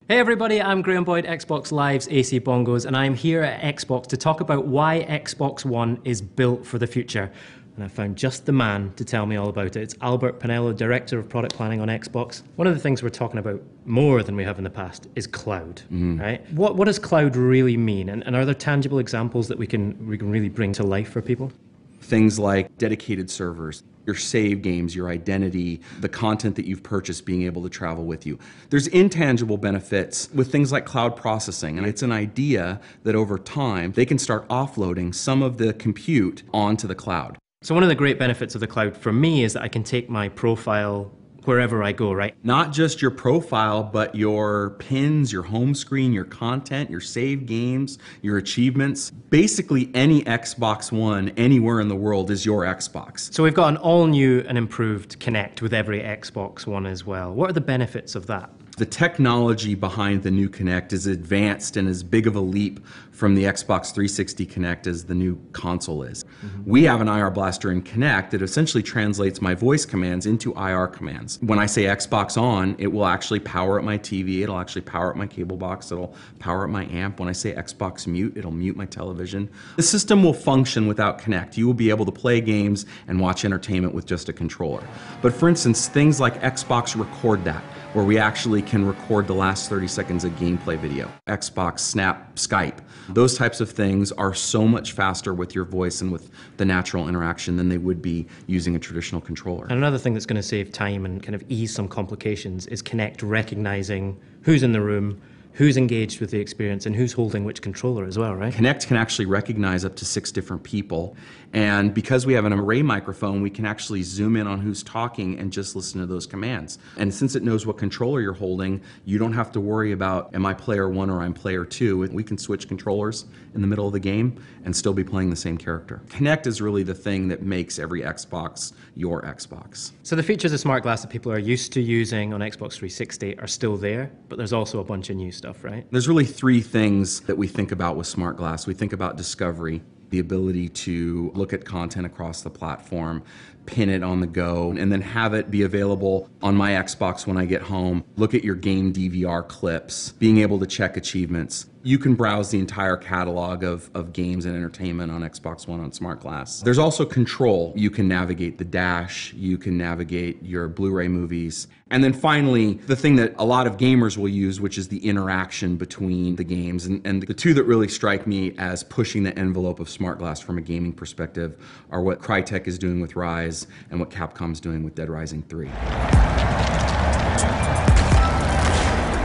Hey everybody, I'm Graham Boyd, Xbox Live's AC Bongos, and I'm here at Xbox to talk about why Xbox One is built for the future. And I found just the man to tell me all about it. It's Albert Pinello, Director of Product Planning on Xbox. One of the things we're talking about more than we have in the past is cloud, right? What does cloud really mean? And are there tangible examples that we can really bring to life for people? Things like dedicated servers, your save games, your identity, the content that you've purchased being able to travel with you. There's intangible benefits with things like cloud processing, and it's an idea that over time they can start offloading some of the compute onto the cloud. So one of the great benefits of the cloud for me is that I can take my profile wherever I go, right? Not just your profile, but your pins, your home screen, your content, your saved games, your achievements. Basically, any Xbox One anywhere in the world is your Xbox. So we've got an all-new and improved Kinect with every Xbox One as well. What are the benefits of that? The technology behind the new Kinect is advanced and as big of a leap from the Xbox 360 Kinect as the new console is. We have an IR blaster in Kinect that essentially translates my voice commands into IR commands. When I say Xbox on, it will actually power up my TV, it'll actually power up my cable box, it'll power up my amp. When I say Xbox mute, it'll mute my television. The system will function without Kinect. You will be able to play games and watch entertainment with just a controller. But for instance, things like Xbox Record That, where we actually can record the last 30 seconds of gameplay video. Xbox, Snap, Skype. Those types of things are so much faster with your voice and with the natural interaction than they would be using a traditional controller. And another thing that's going to save time and kind of ease some complications is Kinect recognizing who's in the room, who's engaged with the experience, and who's holding which controller as well, right? Kinect can actually recognize up to 6 different people. And because we have an array microphone, we can actually zoom in on who's talking and just listen to those commands. And since it knows what controller you're holding, you don't have to worry about, am I player 1 or I'm player 2? We can switch controllers in the middle of the game and still be playing the same character. Kinect is really the thing that makes every Xbox your Xbox. So the features of Smart Glass that people are used to using on Xbox 360 are still there, but there's also a bunch of new stuff, right? There's really 3 things that we think about with Smart Glass. We think about discovery, the ability to look at content across the platform, pin it on the go, and then have it be available on my Xbox when I get home. Look at your game DVR clips, being able to check achievements. You can browse the entire catalog of games and entertainment on Xbox One on Smart Glass. There's also control. You can navigate the dash, you can navigate your Blu-ray movies. And then finally, the thing that a lot of gamers will use, which is the interaction between the games. And the 2 that really strike me as pushing the envelope of Smart Glass from a gaming perspective are what Crytek is doing with Rise and what Capcom's doing with Dead Rising 3.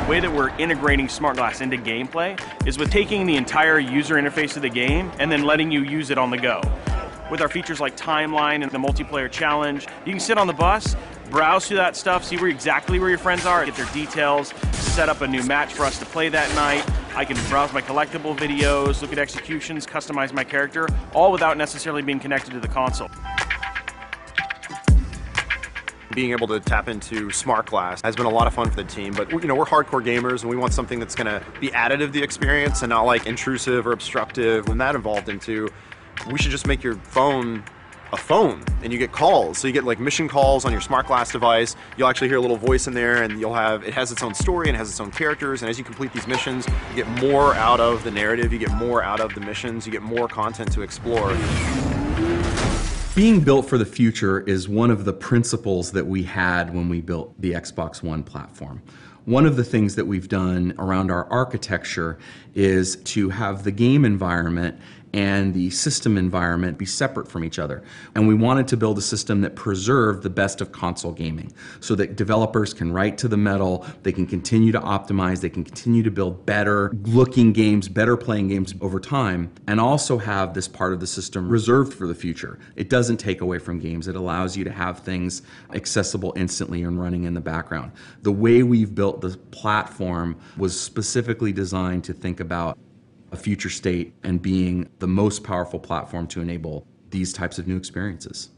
The way that we're integrating Smart Glass into gameplay is with taking the entire user interface of the game and then letting you use it on the go. With our features like Timeline and the multiplayer challenge, you can sit on the bus, browse through that stuff, see exactly where your friends are, get their details, set up a new match for us to play that night. I can browse my collectible videos, look at executions, customize my character, all without necessarily being connected to the console. Being able to tap into Smart Glass has been a lot of fun for the team, but we're hardcore gamers and we want something that's going to be additive to the experience and not like intrusive or obstructive. When that evolved into, we should just make your phone a phone and you get calls. So you get like mission calls on your Smart Glass device. You'll actually hear a little voice in there and it has its own story and it has its own characters, and as you complete these missions, you get more out of the narrative, you get more out of the missions, you get more content to explore. Being built for the future is one of the principles that we had when we built the Xbox One platform. One of the things that we've done around our architecture is to have the game environment and the system environment be separate from each other. And we wanted to build a system that preserved the best of console gaming so that developers can write to the metal, they can continue to optimize, they can continue to build better looking games, better playing games over time, and also have this part of the system reserved for the future. It doesn't take away from games, it allows you to have things accessible instantly and running in the background. The way we've built the platform was specifically designed to think about a future state and being the most powerful platform to enable these types of new experiences.